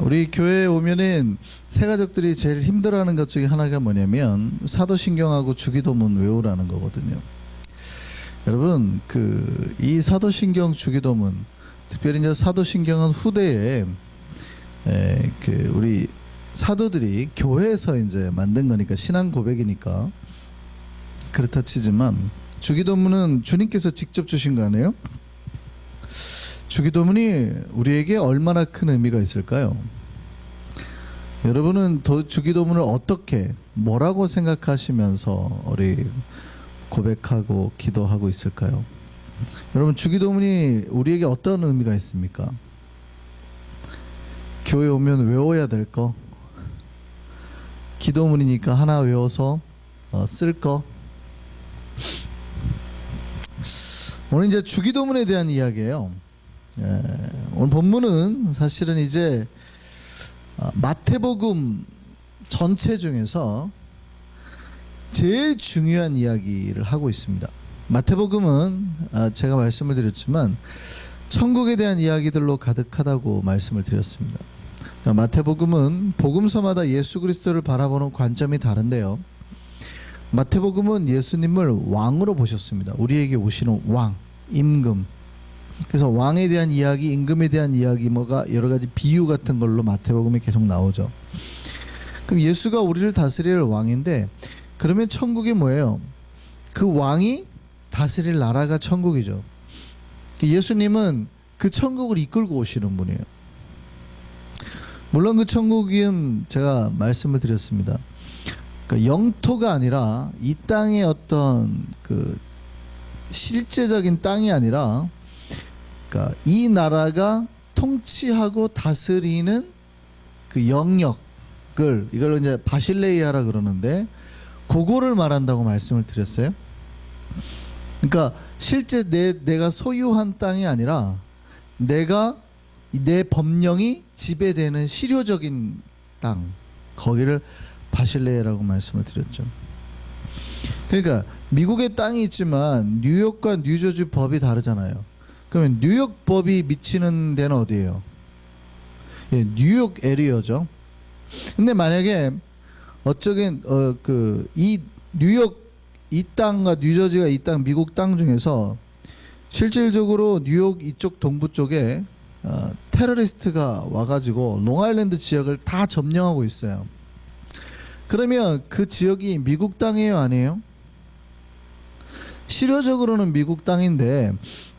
우리 교회에 오면은 새가족들이 제일 힘들어하는 것 중에 하나가 뭐냐면 사도신경하고 주기도문 외우라는 거거든요. 여러분 이 사도신경 주기도문, 특별히 이제 사도신경은 후대에 우리 사도들이 교회에서 이제 만든 거니까 신앙 고백이니까 그렇다 치지만 주기도문은 주님께서 직접 주신 거 아니에요? 주기도문이 우리에게 얼마나 큰 의미가 있을까요? 여러분은 주기도문을 어떻게 뭐라고 생각하시면서 우리 고백하고 기도하고 있을까요? 여러분 주기도문이 우리에게 어떤 의미가 있습니까? 교회 오면 외워야 될 거, 기도문이니까 하나 외워서 쓸 거. 오늘 이제 주기도문에 대한 이야기예요. 오늘 본문은 사실은 이제 마태복음 전체 중에서 제일 중요한 이야기를 하고 있습니다. 마태복음은 제가 말씀을 드렸지만 천국에 대한 이야기들로 가득하다고 말씀을 드렸습니다. 마태복음은 복음서마다 예수 그리스도를 바라보는 관점이 다른데요, 마태복음은 예수님을 왕으로 보셨습니다. 우리에게 오시는 왕, 임금. 그래서 왕에 대한 이야기, 임금에 대한 이야기, 뭐가 여러 가지 비유 같은 걸로 마태복음에 계속 나오죠. 그럼 예수가 우리를 다스릴 왕인데, 그러면 천국이 뭐예요? 그 왕이 다스릴 나라가 천국이죠. 예수님은 그 천국을 이끌고 오시는 분이에요. 물론 그 천국은 제가 말씀을 드렸습니다. 그러니까 영토가 아니라 이 땅의 어떤 실제적인 땅이 아니라, 그러니까 이 나라가 통치하고 다스리는 그 영역을, 이걸 이제 바실레이아라 그러는데, 그거를 말한다고 말씀을 드렸어요. 그러니까 실제 내가 소유한 땅이 아니라 내 법령이 지배되는 실효적인 땅, 거기를 바실레이아라고 말씀을 드렸죠. 그러니까 미국의 땅이 있지만 뉴욕과 뉴저지 법이 다르잖아요. 그러면 뉴욕 법이 미치는 데는 어디예요? 뉴욕 에리어죠. 근데 만약에 이 뉴욕 이 땅과 뉴저지가 이 땅, 미국 땅 중에서 실질적으로 뉴욕 이쪽 동부 쪽에 테러리스트가 와가지고 롱아일랜드 지역을 다 점령하고 있어요. 그러면 그 지역이 미국 땅이에요, 아니에요? 실효적으로는 미국 땅인데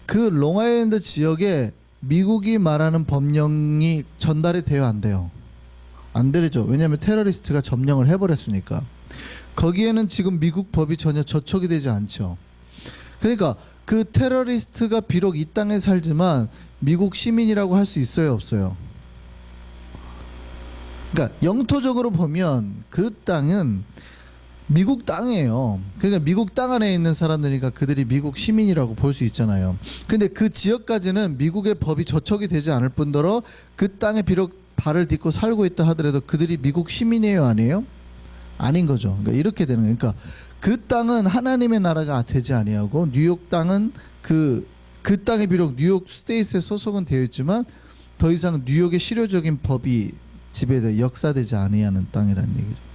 그 롱아일랜드 지역에 미국이 말하는 법령이 전달이 돼요, 안 돼요? 안 되죠. 왜냐하면 테러리스트가 점령을 해버렸으니까. 거기에는 지금 미국 법이 전혀 저촉이 되지 않죠. 그러니까 그 테러리스트가 비록 이 땅에 살지만 미국 시민이라고 할 수 있어요, 없어요? 그러니까 영토적으로 보면 그 땅은 미국 땅이에요. 그러니까 미국 땅 안에 있는 사람들이니까 그들이 미국 시민이라고 볼 수 있잖아요. 근데 그 지역까지는 미국의 법이 저촉이 되지 않을 뿐더러 그 땅에 비록 발을 딛고 살고 있다 하더라도 그들이 미국 시민이에요, 아니에요? 아닌 거죠. 그러니까 이렇게 되는 거예요. 그러니까 그 땅은 하나님의 나라가 되지 아니하고, 뉴욕 땅은 그 땅에 비록 뉴욕 스테이트에 소속은 되어 있지만 더 이상 뉴욕의 실효적인 법이 지배돼 역사되지 아니하는 땅이라는 얘기죠.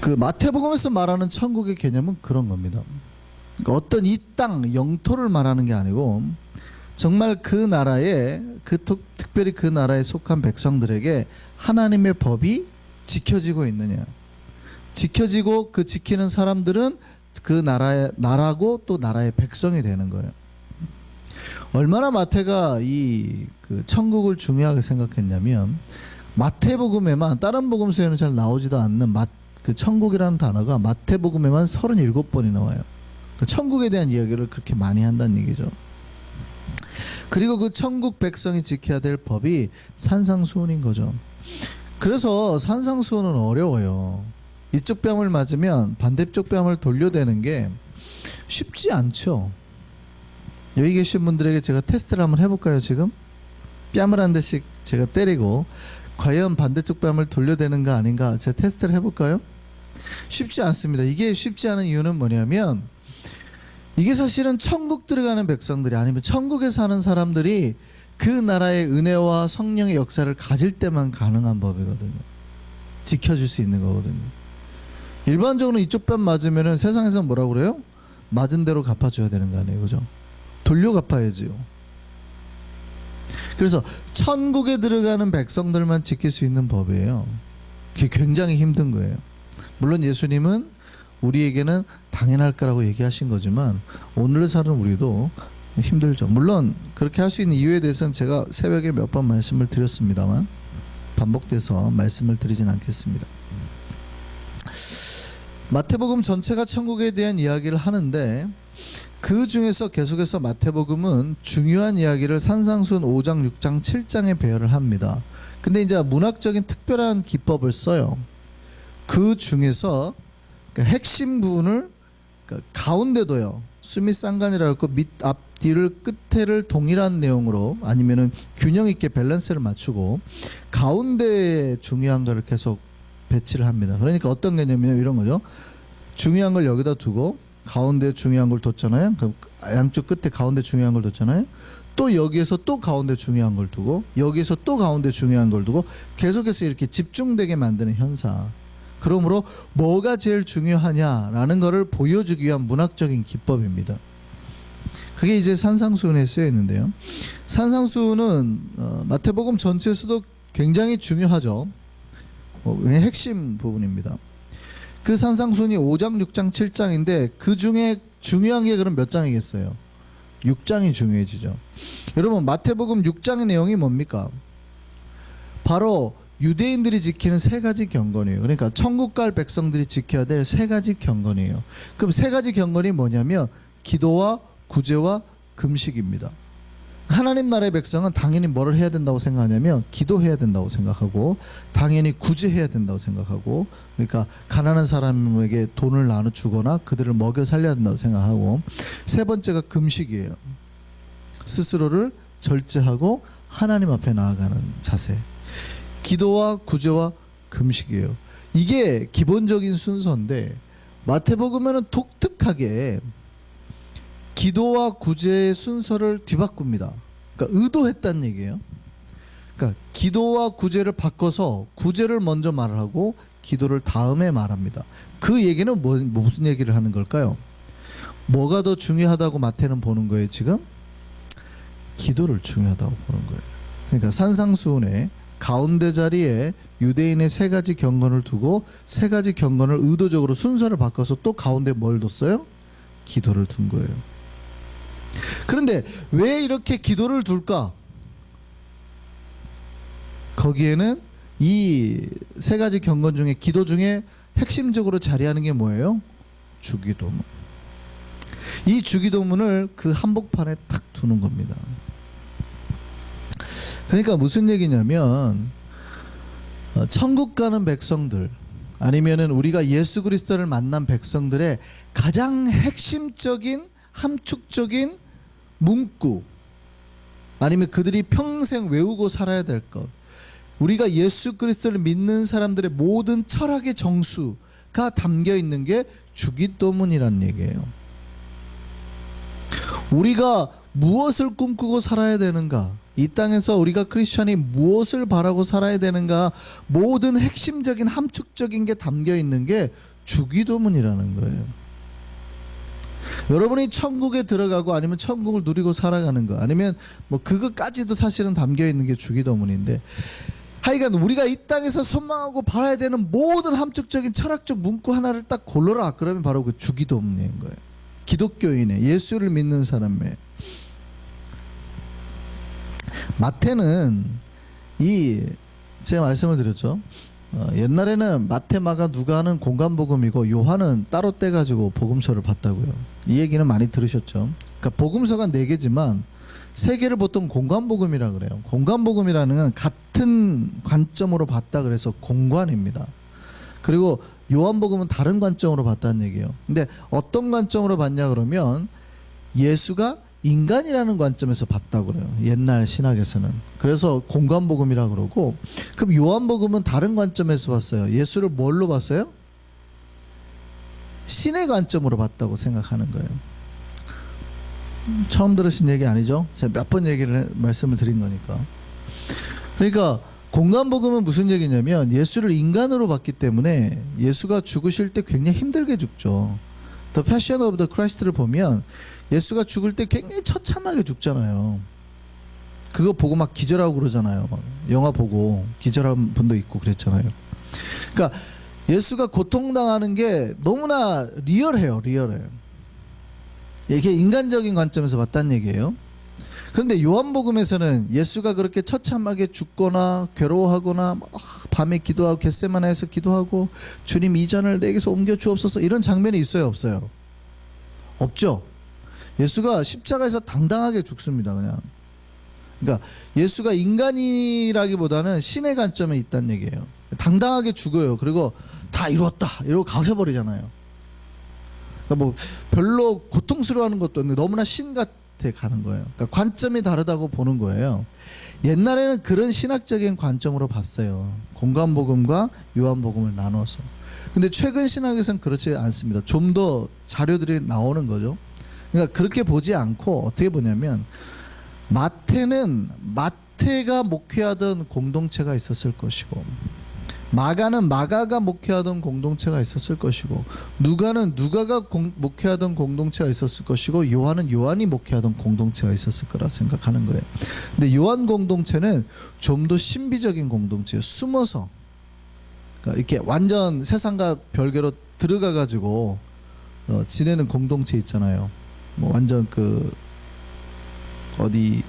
그 마태복음에서 말하는 천국의 개념은 그런 겁니다. 그러니까 어떤 이 땅 영토를 말하는 게 아니고, 정말 그 나라에 특별히 그 나라에 속한 백성들에게 하나님의 법이 지켜지고 있느냐, 지켜지고 그 지키는 사람들은 그 나라고 또 나라의 백성이 되는 거예요. 얼마나 마태가 그 천국을 중요하게 생각했냐면, 마태복음에만, 다른 복음서에는 잘 나오지도 않는 그 천국이라는 단어가 마태복음에만 37번이 나와요. 그 천국에 대한 이야기를 그렇게 많이 한다는 얘기죠. 그리고 그 천국 백성이 지켜야 될 법이 산상수훈인 거죠. 그래서 산상수훈은 어려워요. 이쪽 뺨을 맞으면 반대쪽 뺨을 돌려대는 게 쉽지 않죠. 여기 계신 분들에게 제가 테스트를 한번 해볼까요? 지금 뺨을 한 대씩 제가 때리고 과연 반대쪽 뺨을 돌려대는가 아닌가 제가 테스트를 해볼까요? 쉽지 않습니다. 이게 쉽지 않은 이유는 뭐냐면, 이게 사실은 천국 들어가는 백성들이, 아니면 천국에 사는 사람들이 그 나라의 은혜와 성령의 역사를 가질 때만 가능한 법이거든요. 지켜줄 수 있는 거거든요. 일반적으로 이쪽 뺨 맞으면은 세상에서 뭐라고 그래요? 맞은 대로 갚아줘야 되는 거 아니에요, 그죠? 돌려 갚아야지요. 그래서 천국에 들어가는 백성들만 지킬 수 있는 법이에요. 그게 굉장히 힘든 거예요. 물론 예수님은 우리에게는 당연할 거라고 얘기하신 거지만 오늘을 사는 우리도 힘들죠. 물론 그렇게 할 수 있는 이유에 대해서는 제가 새벽에 몇 번 말씀을 드렸습니다만 반복돼서 말씀을 드리진 않겠습니다. 마태복음 전체가 천국에 대한 이야기를 하는데 그 중에서 계속해서 마태복음은 중요한 이야기를 산상수훈 5장, 6장, 7장에 배열을 합니다. 근데 이제 문학적인 특별한 기법을 써요. 그 중에서 핵심 부분을 가운데도요. 수미 쌍간이라고 했고 밑, 앞, 뒤를 끝에를 동일한 내용으로 아니면은 균형 있게 밸런스를 맞추고 가운데에 중요한 거를 계속 배치를 합니다. 그러니까 어떤 개념이냐면 이런 거죠. 중요한 걸 여기다 두고 가운데 중요한 걸 뒀잖아요. 그럼 양쪽 끝에 가운데 중요한 걸 뒀잖아요. 또 여기에서 또 가운데 중요한 걸 두고 여기에서 또 가운데 중요한 걸 두고 계속해서 이렇게 집중되게 만드는 현상. 그러므로 뭐가 제일 중요하냐라는 것을 보여주기 위한 문학적인 기법입니다. 그게 이제 산상수훈에 쓰여 있는데요. 산상수훈은 마태복음 전체에서도 굉장히 중요하죠. 핵심 부분입니다. 그 산상수훈이 5장, 6장, 7장인데 그 중에 중요한 게 그럼 몇 장이겠어요? 6장이 중요해지죠. 여러분 마태복음 6장의 내용이 뭡니까? 바로 유대인들이 지키는 세 가지 경건이에요. 그러니까 천국 갈 백성들이 지켜야 될 세 가지 경건이에요. 그럼 세 가지 경건이 뭐냐면 기도와 구제와 금식입니다. 하나님 나라의 백성은 당연히 뭐를 해야 된다고 생각하냐면 기도해야 된다고 생각하고 당연히 구제해야 된다고 생각하고 그러니까 가난한 사람에게 돈을 나눠주거나 그들을 먹여 살려야 된다고 생각하고 세 번째가 금식이에요. 스스로를 절제하고 하나님 앞에 나아가는 자세. 기도와 구제와 금식이에요. 이게 기본적인 순서인데 마태복음에는 독특하게 기도와 구제의 순서를 뒤바꿉니다. 그러니까 의도했다는 얘기예요. 그러니까 기도와 구제를 바꿔서 구제를 먼저 말을 하고 기도를 다음에 말합니다. 그 얘기는 무슨 얘기를 하는 걸까요? 뭐가 더 중요하다고 마태는 보는 거예요, 지금? 기도를 중요하다고 보는 거예요. 그러니까 산상수훈의 가운데 자리에 유대인의 세 가지 경건을 두고 세 가지 경건을 의도적으로 순서를 바꿔서 또 가운데 뭘 뒀어요? 기도를 둔 거예요. 그런데 왜 이렇게 기도를 둘까? 거기에는 이 세 가지 경건 중에 기도 중에 핵심적으로 자리하는 게 뭐예요? 주기도문. 이 주기도문을 그 한복판에 탁 두는 겁니다. 그러니까 무슨 얘기냐면 천국 가는 백성들 아니면은 우리가 예수 그리스도를 만난 백성들의 가장 핵심적인 함축적인 문구 아니면 그들이 평생 외우고 살아야 될 것 우리가 예수 그리스도를 믿는 사람들의 모든 철학의 정수가 담겨 있는 게 주기도문이라는 얘기예요. 우리가 무엇을 꿈꾸고 살아야 되는가? 이 땅에서 우리가 크리스천이 무엇을 바라고 살아야 되는가? 모든 핵심적인 함축적인 게 담겨 있는 게 주기도문이라는 거예요. 여러분이 천국에 들어가고 아니면 천국을 누리고 살아가는 거 아니면 뭐 그것까지도 사실은 담겨 있는 게 주기도문인데 하여간 우리가 이 땅에서 선망하고 바라야 되는 모든 함축적인 철학적 문구 하나를 딱 골라라. 그러면 바로 그 주기도문인 거예요. 기독교인의 예수를 믿는 사람의 마태는 제가 말씀을 드렸죠. 옛날에는 마태, 마가, 누가는 공간복음이고 요한은 따로 떼가지고 복음서를 봤다고요. 이 얘기는 많이 들으셨죠. 그러니까 복음서가 4개지만 3개를 보통 공간복음이라 그래요. 공간복음이라는 건 같은 관점으로 봤다 그래서 공관입니다. 그리고 요한복음은 다른 관점으로 봤다는 얘기예요. 근데 어떤 관점으로 봤냐 그러면 예수가 인간이라는 관점에서 봤다고 그래요. 옛날 신학에서는. 그래서 공간복음이라 그러고 그럼 요한복음은 다른 관점에서 봤어요. 예수를 뭘로 봤어요? 신의 관점으로 봤다고 생각하는 거예요. 처음 들으신 얘기 아니죠? 제가 몇 번 말씀을 드린 거니까. 그러니까 공간복음은 무슨 얘기냐면 예수를 인간으로 봤기 때문에 예수가 죽으실 때 굉장히 힘들게 죽죠. The Passion of the Christ를 보면 예수가 죽을 때 굉장히 처참하게 죽잖아요. 그거 보고 막 기절하고 그러잖아요. 막 영화 보고 기절한 분도 있고 그랬잖아요. 그러니까 예수가 고통당하는 게 너무나 리얼해요. 이게 인간적인 관점에서 봤다는 얘기예요. 그런데 요한복음에서는 예수가 그렇게 처참하게 죽거나 괴로워하거나 밤에 기도하고 겟세마네에서 기도하고 주님 이 잔을 내게서 옮겨 주옵소서 이런 장면이 있어요, 없어요? 없죠. 예수가 십자가에서 당당하게 죽습니다. 그러니까 예수가 인간이라기보다는 신의 관점에 있다는 얘기예요. 당당하게 죽어요. 그리고 다 이루었다 이러고 가셔버리잖아요. 그러니까 뭐 별로 고통스러워하는 것도 없는데 너무나 신 같아 가는 거예요. 그러니까 관점이 다르다고 보는 거예요. 옛날에는 그런 신학적인 관점으로 봤어요. 공간복음과 요한복음을 나눠서. 근데 최근 신학에서는 그렇지 않습니다. 좀 더 자료들이 나오는 거죠. 그러니까 그렇게 보지 않고 어떻게 보냐면 마태는 마태가 목회하던 공동체가 있었을 것이고 마가는 마가가 목회하던 공동체가 있었을 것이고 누가는 누가가 목회하던 공동체가 있었을 것이고 요한은 요한이 목회하던 공동체가 있었을 거라 생각하는 거예요. 근데 요한 공동체는 좀 더 신비적인 공동체예요. 숨어서 그러니까 이렇게 완전 세상과 별개로 들어가 가지고 지내는 공동체 있잖아요. 뭐 완전 그 어디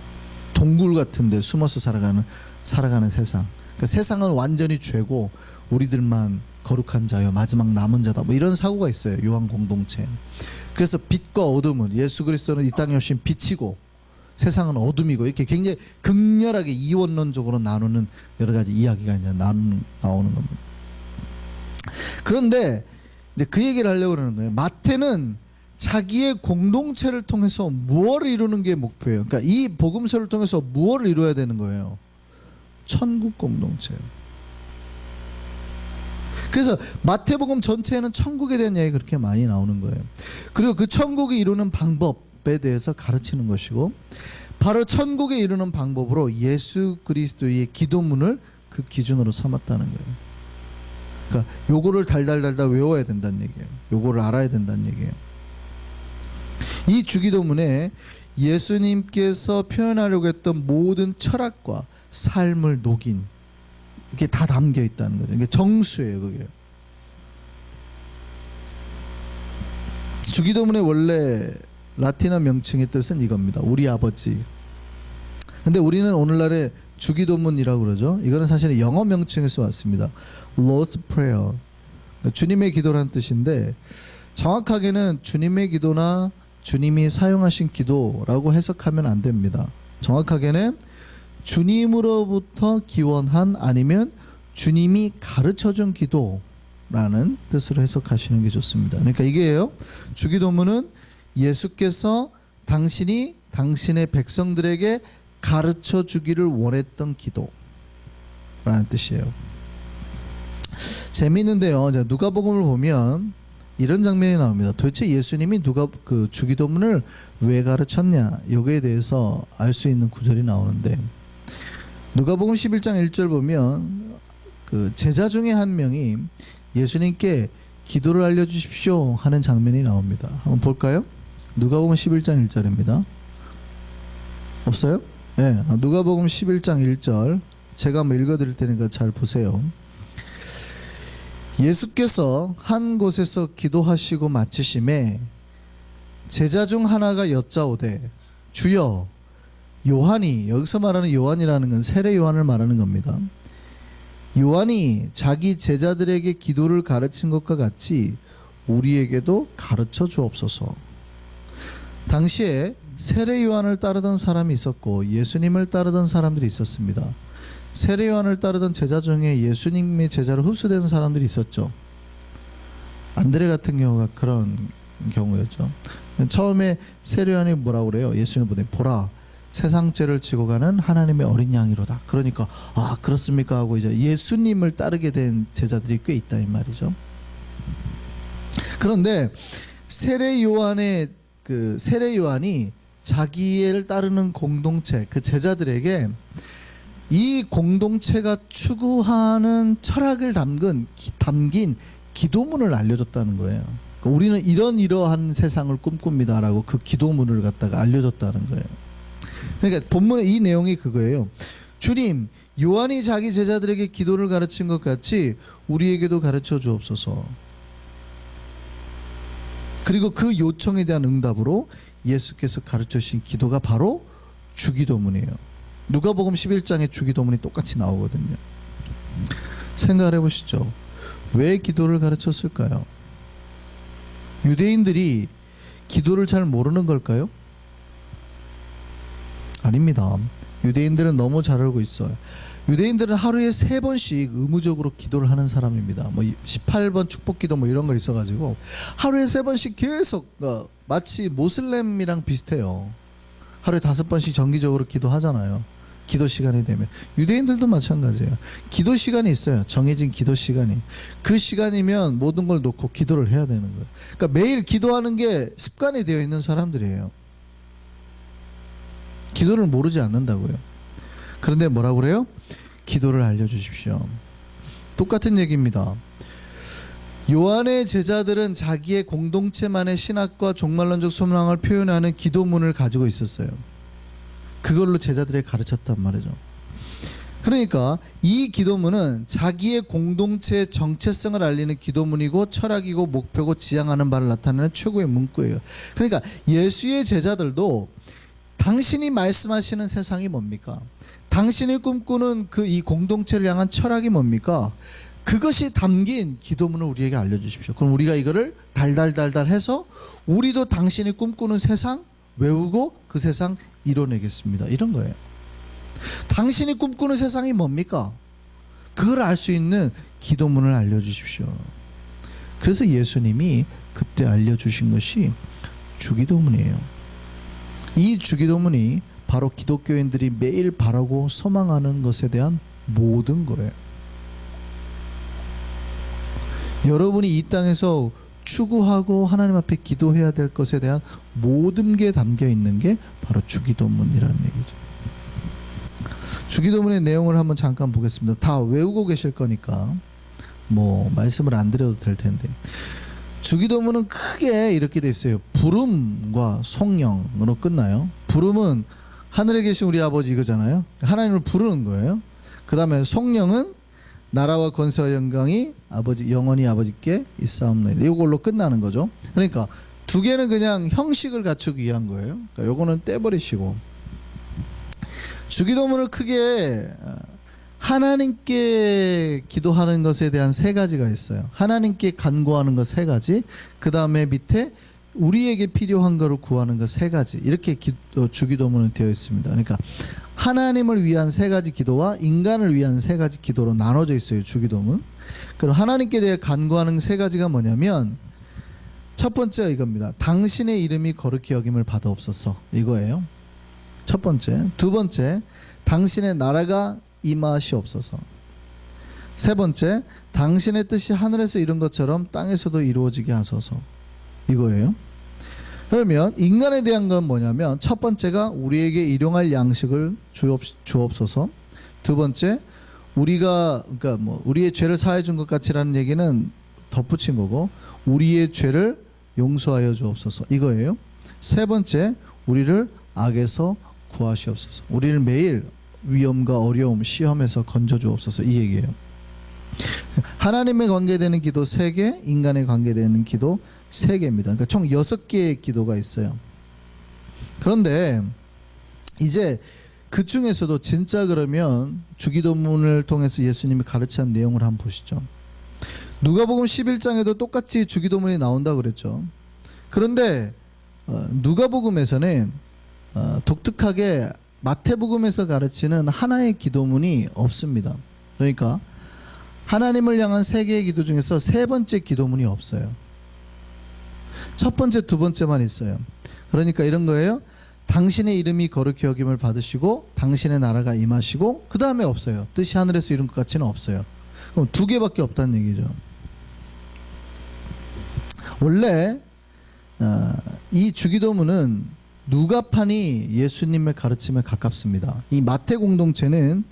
동굴 같은데 숨어서 살아가는 세상. 그러니까 세상은 완전히 죄고 우리들만 거룩한 자요 마지막 남은 자다 뭐 이런 사고가 있어요. 요한 공동체. 그래서 빛과 어둠은 예수 그리스도는 이 땅에 오신 빛이고 세상은 어둠이고 이렇게 굉장히 극렬하게 이원론적으로 나누는 여러 가지 이야기가 이제 나오는 겁니다. 그런데 이제 그 얘기를 하려고 그러는 거예요. 마태는 자기의 공동체를 통해서 무엇을 이루는 게 목표예요. 그러니까 이 복음서를 통해서 무엇을 이루어야 되는 거예요. 천국 공동체. 그래서 마태복음 전체에는 천국에 대한 이야기가 그렇게 많이 나오는 거예요. 그리고 그 천국이 이루는 방법에 대해서 가르치는 것이고 바로 천국에 이루는 방법으로 예수 그리스도의 기도문을 그 기준으로 삼았다는 거예요. 그러니까 요거를 달달달달 외워야 된다는 얘기예요. 요거를 알아야 된다는 얘기예요. 이 주기도문에 예수님께서 표현하려고 했던 모든 철학과 삶을 녹인 이게 다 담겨 있다는 거죠. 이게 정수예요, 그게. 주기도문의 원래 라틴어 명칭의 뜻은 이겁니다. 우리 아버지. 근데 우리는 오늘날에 주기도문이라고 그러죠. 이거는 사실은 영어 명칭에서 왔습니다. Lord's Prayer. 주님의 기도라는 뜻인데 정확하게는 주님의 기도나 주님이 사용하신 기도라고 해석하면 안 됩니다. 정확하게는 주님으로부터 기원한 아니면 주님이 가르쳐준 기도라는 뜻으로 해석하시는 게 좋습니다. 그러니까 이게요. 주기도문은 예수께서 당신이 당신의 백성들에게 가르쳐 주기를 원했던 기도라는 뜻이에요. 재미있는데요. 누가복음을 보면 이런 장면이 나옵니다. 도대체 예수님이 그 주기도문을 왜 가르쳤냐 여기에 대해서 알 수 있는 구절이 나오는데 누가복음 11장 1절 보면 그 제자 중에 한 명이 예수님께 기도를 알려주십시오 하는 장면이 나옵니다. 한번 볼까요? 누가복음 11장 1절입니다. 없어요? 네, 누가복음 11장 1절 제가 한번 읽어드릴 테니까 잘 보세요. 예수께서 한 곳에서 기도하시고 마치심에 제자 중 하나가 여짜오되 주여 요한이 여기서 말하는 요한이라는 건 세례 요한을 말하는 겁니다. 요한이 자기 제자들에게 기도를 가르친 것과 같이 우리에게도 가르쳐 주옵소서. 당시에 세례 요한을 따르던 사람이 있었고 예수님을 따르던 사람들이 있었습니다. 세례 요한을 따르던 제자 중에 예수님의 제자로 흡수된 사람들이 있었죠. 안드레 같은 경우가 그런 경우였죠. 처음에 세례 요한이 뭐라고 그래요? 예수님 보라 세상 죄를 지고 가는 하나님의 어린 양이로다. 그러니까 아 그렇습니까 하고 이제 예수님을 따르게 된 제자들이 꽤 있다 이 말이죠. 그런데 세례 요한이 자기를 따르는 공동체, 그 제자들에게 이 공동체가 추구하는 철학을 담긴 기도문을 알려줬다는 거예요. 그러니까 우리는 이러한 세상을 꿈꿉니다라고 그 기도문을 갖다가 알려줬다는 거예요. 그러니까 본문의 이 내용이 그거예요. 주님, 요한이 자기 제자들에게 기도를 가르친 것 같이 우리에게도 가르쳐 주옵소서. 그리고 그 요청에 대한 응답으로 예수께서 가르쳐 주신 기도가 바로 주기도문이에요. 누가복음 11장의 주기도문이 똑같이 나오거든요. 생각을 해보시죠. 왜 기도를 가르쳤을까요? 유대인들이 기도를 잘 모르는 걸까요? 아닙니다. 유대인들은 너무 잘 알고 있어요. 유대인들은 하루에 3번씩 의무적으로 기도를 하는 사람입니다. 뭐 18번 축복기도 뭐 이런 거 있어가지고 하루에 3번씩 계속 마치 모슬렘이랑 비슷해요. 하루에 5번씩 정기적으로 기도하잖아요. 기도 시간이 되면. 유대인들도 마찬가지예요. 기도 시간이 있어요. 정해진 기도 시간이. 그 시간이면 모든 걸 놓고 기도를 해야 되는 거예요. 그러니까 매일 기도하는 게 습관이 되어 있는 사람들이에요. 기도를 모르지 않는다고요. 그런데 뭐라고 그래요? 기도를 알려주십시오. 똑같은 얘기입니다. 요한의 제자들은 자기의 공동체만의 신학과 종말론적 소망을 표현하는 기도문을 가지고 있었어요. 그걸로 제자들에게 가르쳤단 말이죠. 그러니까 이 기도문은 자기의 공동체의 정체성을 알리는 기도문이고 철학이고 목표고 지향하는 바를 나타내는 최고의 문구예요. 그러니까 예수의 제자들도 당신이 말씀하시는 세상이 뭡니까? 당신이 꿈꾸는 그 이 공동체를 향한 철학이 뭡니까? 그것이 담긴 기도문을 우리에게 알려주십시오. 그럼 우리가 이거를 달달달달 해서 우리도 당신이 꿈꾸는 세상 외우고 그 세상 이뤄내겠습니다. 이런 거예요. 당신이 꿈꾸는 세상이 뭡니까? 그걸 알 수 있는 기도문을 알려주십시오. 그래서 예수님이 그때 알려주신 것이 주기도문이에요. 이 주기도문이 바로 기독교인들이 매일 바라고 소망하는 것에 대한 모든 거예요. 여러분이 이 땅에서 추구하고 하나님 앞에 기도해야 될 것에 대한 모든 게 담겨 있는 게 바로 주기도문이라는 얘기죠. 주기도문의 내용을 한번 잠깐 보겠습니다. 다 외우고 계실 거니까 뭐 말씀을 안 드려도 될 텐데, 주기도문은 크게 이렇게 돼 있어요. 부름과 성령으로 끝나요. 부름은 하늘에 계신 우리 아버지 이거잖아요. 하나님을 부르는 거예요. 그 다음에 성령은 나라와 권세와 영광이 아버지 영원히 아버지께 있사옵나이다. 이걸로 끝나는 거죠. 그러니까 두 개는 그냥 형식을 갖추기 위한 거예요. 그러니까 요거는 떼버리시고, 주기도문을 크게 하나님께 기도하는 것에 대한 3가지가 있어요. 하나님께 간구하는 것 3가지, 그 다음에 밑에 우리에게 필요한 거를 구하는 것 3가지, 이렇게 주기도문은 되어 있습니다. 그러니까 하나님을 위한 3가지 기도와 인간을 위한 3가지 기도로 나눠져 있어요, 주기도문. 그럼 하나님께 대해 간구하는 3가지가 뭐냐면, 첫 번째가 이겁니다. 당신의 이름이 거룩히 여김을 받아옵소서, 이거예요. 첫 번째. 두 번째, 당신의 나라가 임하시옵소서. 세 번째, 당신의 뜻이 하늘에서 이룬 것처럼 땅에서도 이루어지게 하소서, 이거예요. 그러면 인간에 대한 건 뭐냐면, 첫 번째가 우리에게 일용할 양식을 주옵소서. 두 번째, 우리가 그러니까 뭐 우리의 죄를 사해 준 것 같이라는 얘기는 덧붙인 거고, 우리의 죄를 용서하여 주옵소서, 이거예요. 세 번째, 우리를 악에서 구하시옵소서. 우리를 매일 위험과 어려움, 시험에서 건져 주옵소서, 이 얘기예요. 하나님에 관계되는 기도 3개, 인간에 관계되는 기도 3개입니다. 그러니까 총 6개의 기도가 있어요. 그런데 이제 그 중에서도 진짜 그러면 주기도문을 통해서 예수님이 가르치는 내용을 한번 보시죠. 누가복음 11장에도 똑같이 주기도문이 나온다고 그랬죠. 그런데 누가복음에서는 독특하게 마태복음에서 가르치는 하나의 기도문이 없습니다. 그러니까 하나님을 향한 3개의 기도 중에서 3번째 기도문이 없어요. 첫 번째, 두 번째만 있어요. 그러니까 이런 거예요. 당신의 이름이 거룩히 여김을 받으시고 당신의 나라가 임하시고, 그 다음에 없어요. 뜻이 하늘에서 이룬 것 같이는 없어요. 그럼 2개밖에 없다는 얘기죠. 원래 이 주기도문은 누가판이 예수님의 가르침에 가깝습니다. 이 마태 공동체는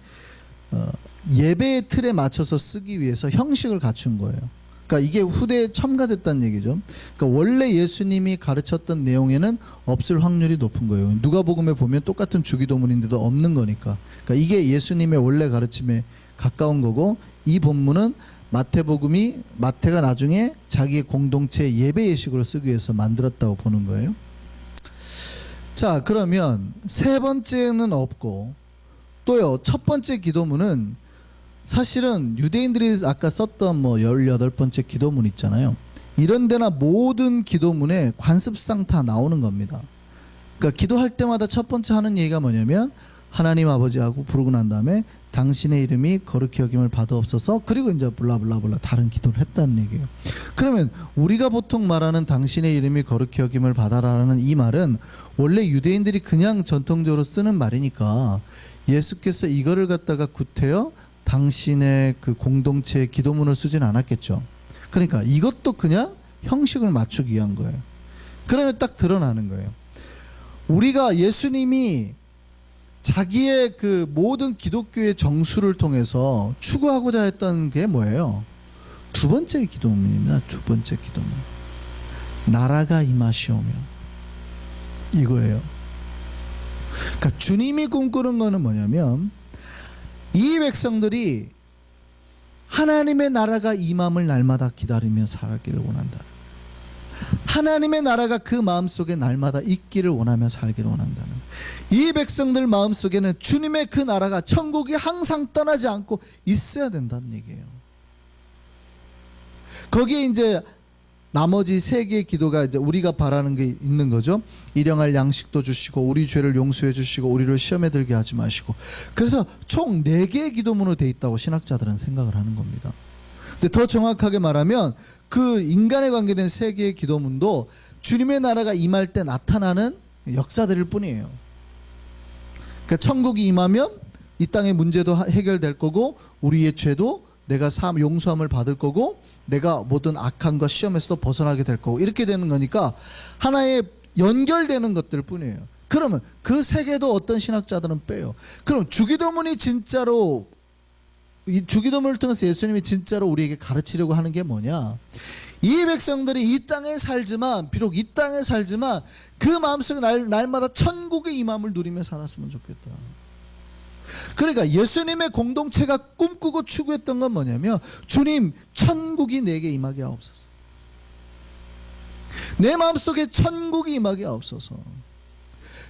예배의 틀에 맞춰서 쓰기 위해서 형식을 갖춘 거예요. 그러니까 이게 후대에 첨가됐다는 얘기죠. 그러니까 원래 예수님이 가르쳤던 내용에는 없을 확률이 높은 거예요. 누가복음에 보면 똑같은 주기도문인데도 없는 거니까. 그러니까 이게 예수님의 원래 가르침에 가까운 거고, 이 본문은 마태가 나중에 자기의 공동체 예배 예식으로 쓰기 위해서 만들었다고 보는 거예요. 자, 그러면 세 번째는 없고, 또요, 첫 번째 기도문은 사실은 유대인들이 아까 썼던 18번째 기도문 있잖아요. 이런 데나 모든 기도문에 관습상 다 나오는 겁니다. 그러니까 기도할 때마다 첫 번째 하는 얘기가 뭐냐면, 하나님 아버지하고 부르고 난 다음에 당신의 이름이 거룩히 여김을 받아옵소서, 그리고 이제 블라블라블라 다른 기도를 했다는 얘기예요. 그러면 우리가 보통 말하는 당신의 이름이 거룩히 여김을 받아라라는 이 말은 원래 유대인들이 그냥 전통적으로 쓰는 말이니까 예수께서 이거를 갖다가 구태여 당신의 그 공동체의 기도문을 쓰진 않았겠죠. 그러니까 이것도 그냥 형식을 맞추기 위한 거예요. 그러면 딱 드러나는 거예요. 우리가 예수님이 자기의 그 모든 기독교의 정수를 통해서 추구하고자 했던 게 뭐예요? 두 번째 기도문입니다. 두 번째 기도문. 나라가 임하시오며, 이거예요. 그러니까 주님이 꿈꾸는 거는 뭐냐면, 이 백성들이 하나님의 나라가 임함을 날마다 기다리며 살기를 원한다. 하나님의 나라가 그 마음속에 날마다 있기를 원하며 살기를 원한다는, 이 백성들 마음속에는 주님의 그 나라가, 천국이 항상 떠나지 않고 있어야 된다는 얘기예요. 거기에 이제 나머지 세 개의 기도가 이제 우리가 바라는 게 있는 거죠. 일용할 양식도 주시고, 우리 죄를 용서해 주시고, 우리를 시험에 들게 하지 마시고. 그래서 총 4개의 기도문으로 돼 있다고 신학자들은 생각을 하는 겁니다. 근데 더 정확하게 말하면 그 인간에 관계된 3개의 기도문도 주님의 나라가 임할 때 나타나는 역사들일 뿐이에요. 그러니까 천국이 임하면 이 땅의 문제도 해결될 거고, 우리의 죄도 내가 용서함을 받을 거고, 내가 모든 악함과 시험에서도 벗어나게 될 거고, 이렇게 되는 거니까 하나의 연결되는 것들 뿐이에요. 그러면 그 3개도 어떤 신학자들은 빼요. 그럼 주기도문이 진짜로, 이 주기도문을 통해서 예수님이 진짜로 우리에게 가르치려고 하는 게 뭐냐? 이 백성들이 이 땅에 살지만, 비록 이 땅에 살지만 그 마음속에 날마다 천국의 임함을 누리며 살았으면 좋겠다. 그러니까 예수님의 공동체가 꿈꾸고 추구했던 건 뭐냐면, 주님, 천국이 내게 임하게 하옵소서. 내 마음속에 천국이 임하게 하옵소서.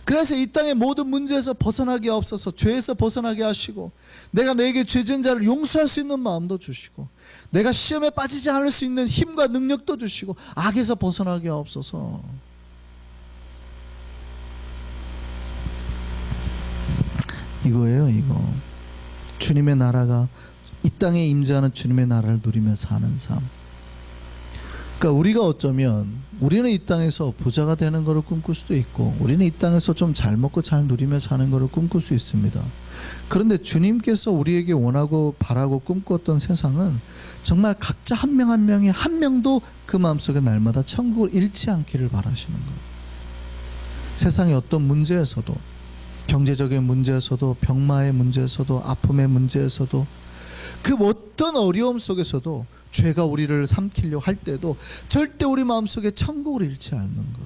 그래서 이 땅의 모든 문제에서 벗어나게 하옵소서. 죄에서 벗어나게 하시고, 내가 내게 죄진 자를 용서할 수 있는 마음도 주시고, 내가 시험에 빠지지 않을 수 있는 힘과 능력도 주시고, 악에서 벗어나게 하옵소서. 이거예요, 이거. 주님의 나라가, 이 땅에 임재하는 주님의 나라를 누리며 사는 삶. 그러니까 우리가 어쩌면 우리는 이 땅에서 부자가 되는 것을 꿈꿀 수도 있고, 우리는 이 땅에서 좀 잘 먹고 잘 누리며 사는 것을 꿈꿀 수 있습니다. 그런데 주님께서 우리에게 원하고 바라고 꿈꿨던 세상은 정말 각자 한 명 한 명이 한 명도 그 마음속에 날마다 천국을 잃지 않기를 바라시는 거예요. 세상의 어떤 문제에서도, 경제적인 문제에서도, 병마의 문제에서도, 아픔의 문제에서도, 그 어떤 어려움 속에서도 죄가 우리를 삼키려고 할 때도 절대 우리 마음속에 천국을 잃지 않는 것.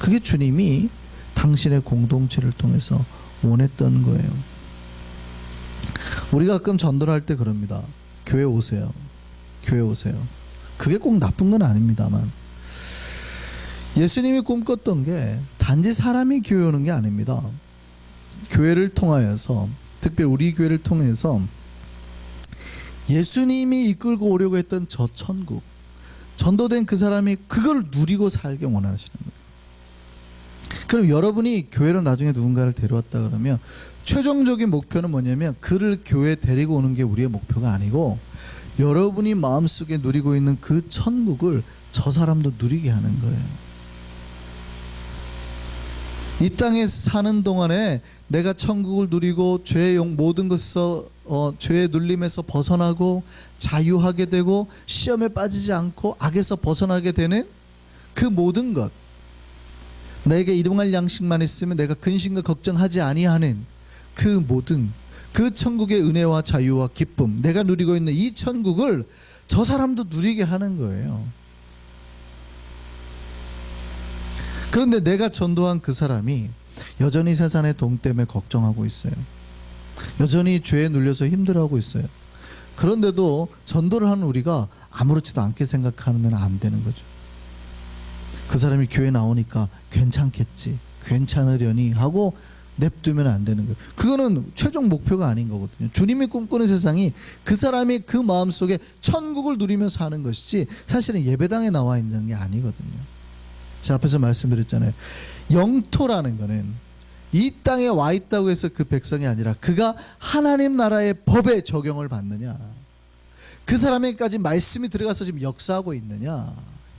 그게 주님이 당신의 공동체를 통해서 원했던 거예요. 우리가 가끔 전도할 때 그럽니다. 교회 오세요. 교회 오세요. 그게 꼭 나쁜 건 아닙니다만, 예수님이 꿈꿨던 게 단지 사람이 교회 오는 게 아닙니다. 교회를 통하여서, 특별히 우리 교회를 통해서 예수님이 이끌고 오려고 했던 저 천국, 전도된 그 사람이 그걸 누리고 살게 원하시는 거예요. 그럼 여러분이 교회로 나중에 누군가를 데려왔다 그러면 최종적인 목표는 뭐냐면, 그를 교회에 데리고 오는 게 우리의 목표가 아니고, 여러분이 마음속에 누리고 있는 그 천국을 저 사람도 누리게 하는 거예요. 이 땅에 사는 동안에 내가 천국을 누리고 죄의 모든 것에서 죄의 눌림에서 벗어나고 자유하게 되고, 시험에 빠지지 않고 악에서 벗어나게 되는 그 모든 것, 내게 일용할 양식만 있으면 내가 근심과 걱정하지 아니하는 그 모든 그 천국의 은혜와 자유와 기쁨, 내가 누리고 있는 이 천국을 저 사람도 누리게 하는 거예요. 그런데 내가 전도한 그 사람이 여전히 세상의 돈 때문에 걱정하고 있어요. 여전히 죄에 눌려서 힘들어하고 있어요. 그런데도 전도를 하는 우리가 아무렇지도 않게 생각하면 안 되는 거죠. 그 사람이 교회 나오니까 괜찮겠지, 괜찮으려니 하고 냅두면 안 되는 거예요. 그거는 최종 목표가 아닌 거거든요. 주님이 꿈꾸는 세상이 그 사람이 그 마음속에 천국을 누리며 사는 것이지 사실은 예배당에 나와 있는 게 아니거든요. 제가 앞에서 말씀드렸잖아요. 영토라는 거는 이 땅에 와 있다고 해서 그 백성이 아니라 그가 하나님 나라의 법에 적용을 받느냐, 그 사람에게까지 말씀이 들어가서 지금 역사하고 있느냐,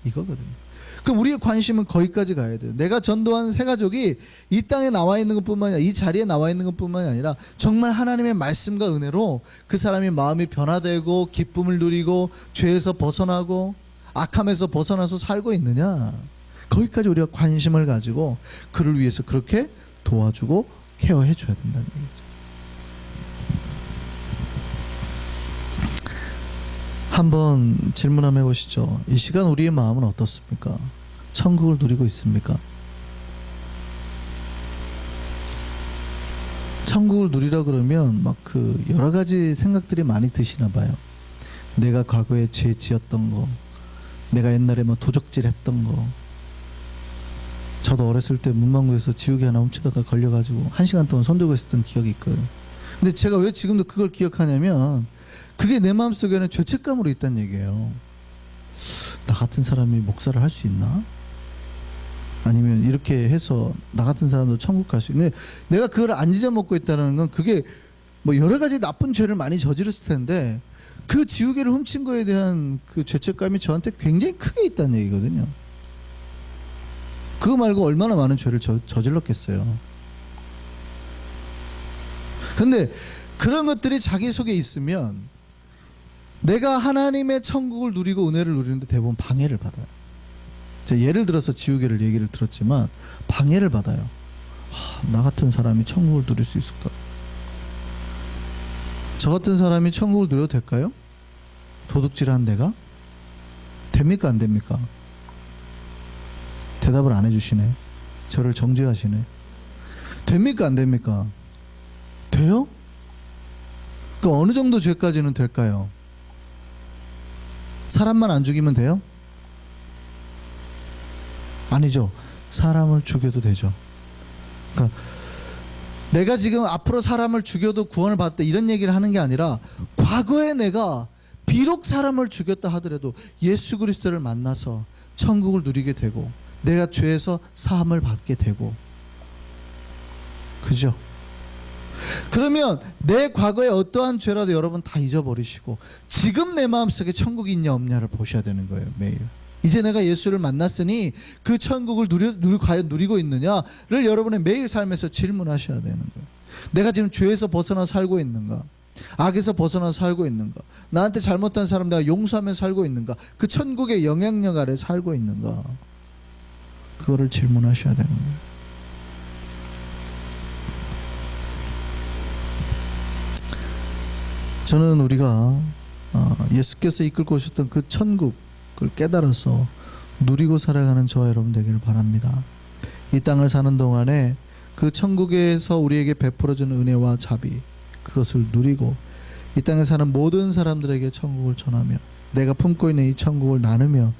이거거든요. 그럼 우리의 관심은 거기까지 가야 돼요. 내가 전도한 새 가족이 이 땅에 나와 있는 것뿐만이 아니라 이 자리에 나와 있는 것뿐만이 아니라 정말 하나님의 말씀과 은혜로 그 사람이 마음이 변화되고 기쁨을 누리고 죄에서 벗어나고 악함에서 벗어나서 살고 있느냐, 거기까지 우리가 관심을 가지고 그를 위해서 그렇게 도와주고 케어해 줘야 된다는 얘기죠. 한번 질문 한번 해보시죠. 이 시간 우리의 마음은 어떻습니까? 천국을 누리고 있습니까? 천국을 누리라 그러면 막 그 여러 가지 생각들이 많이 드시나 봐요. 내가 과거에 죄 지었던 거, 내가 옛날에 뭐 도적질 했던 거. 저도 어렸을 때 문방구에서 지우개 하나 훔치다가 걸려가지고 1시간 동안 손들고 있었던 기억이 있거든요. 근데 제가 왜 지금도 그걸 기억하냐면 그게 내 마음속에는 죄책감으로 있다는 얘기예요. 나 같은 사람이 목사를 할 수 있나? 아니면 이렇게 해서 나 같은 사람도 천국 갈 수 있는데, 내가 그걸 안 잊어먹고 있다는 건 그게 뭐 여러 가지 나쁜 죄를 많이 저질렀을 텐데 그 지우개를 훔친 거에 대한 그 죄책감이 저한테 굉장히 크게 있다는 얘기거든요. 그거 말고 얼마나 많은 죄를 저질렀겠어요. 근데 그런 것들이 자기 속에 있으면 내가 하나님의 천국을 누리고 은혜를 누리는데 대부분 방해를 받아요. 제가 예를 들어서 지우개를 얘기를 들었지만 방해를 받아요. 나 같은 사람이 천국을 누릴 수 있을까? 저 같은 사람이 천국을 누려도 될까요? 도둑질한 내가? 됩니까 안 됩니까? 대답을 안 해주시네. 저를 정죄하시네. 됩니까 안 됩니까? 돼요? 그 어느 정도 죄까지는 될까요? 사람만 안 죽이면 돼요? 아니죠. 사람을 죽여도 되죠. 그러니까 내가 지금 앞으로 사람을 죽여도 구원을 받다 이런 얘기를 하는 게 아니라 과거에 내가 비록 사람을 죽였다 하더라도 예수 그리스도를 만나서 천국을 누리게 되고 내가 죄에서 사함을 받게 되고, 그죠? 그러면 내 과거에 어떠한 죄라도 여러분 다 잊어버리시고 지금 내 마음속에 천국이 있냐 없냐를 보셔야 되는 거예요. 매일 이제 내가 예수를 만났으니 그 천국을 과연 누리고 있느냐를 여러분의 매일 삶에서 질문하셔야 되는 거예요. 내가 지금 죄에서 벗어나 살고 있는가? 악에서 벗어나 살고 있는가? 나한테 잘못한 사람 내가 용서하며 살고 있는가? 그 천국의 영향력 아래 살고 있는가? 그거를 질문하셔야 되는 거예요. 저는 우리가 예수께서 이끌고 오셨던 그 천국을 깨달아서 누리고 살아가는 저와 여러분 되기를 바랍니다. 이 땅을 사는 동안에 그 천국에서 우리에게 베풀어주는 은혜와 자비, 그것을 누리고 이 땅에 사는 모든 사람들에게 천국을 전하며 내가 품고 있는 이 천국을 나누며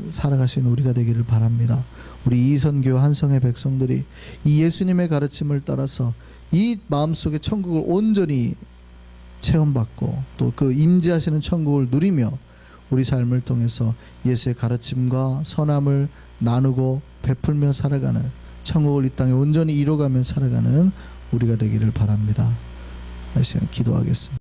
살아갈 수 있는 우리가 되기를 바랍니다. 우리 이선교 한성의 백성들이 이 예수님의 가르침을 따라서 이 마음속에 천국을 온전히 체험받고 또 그 임재하시는 천국을 누리며 우리 삶을 통해서 예수의 가르침과 선함을 나누고 베풀며 살아가는, 천국을 이 땅에 온전히 이뤄가며 살아가는 우리가 되기를 바랍니다. 다시 기도하겠습니다.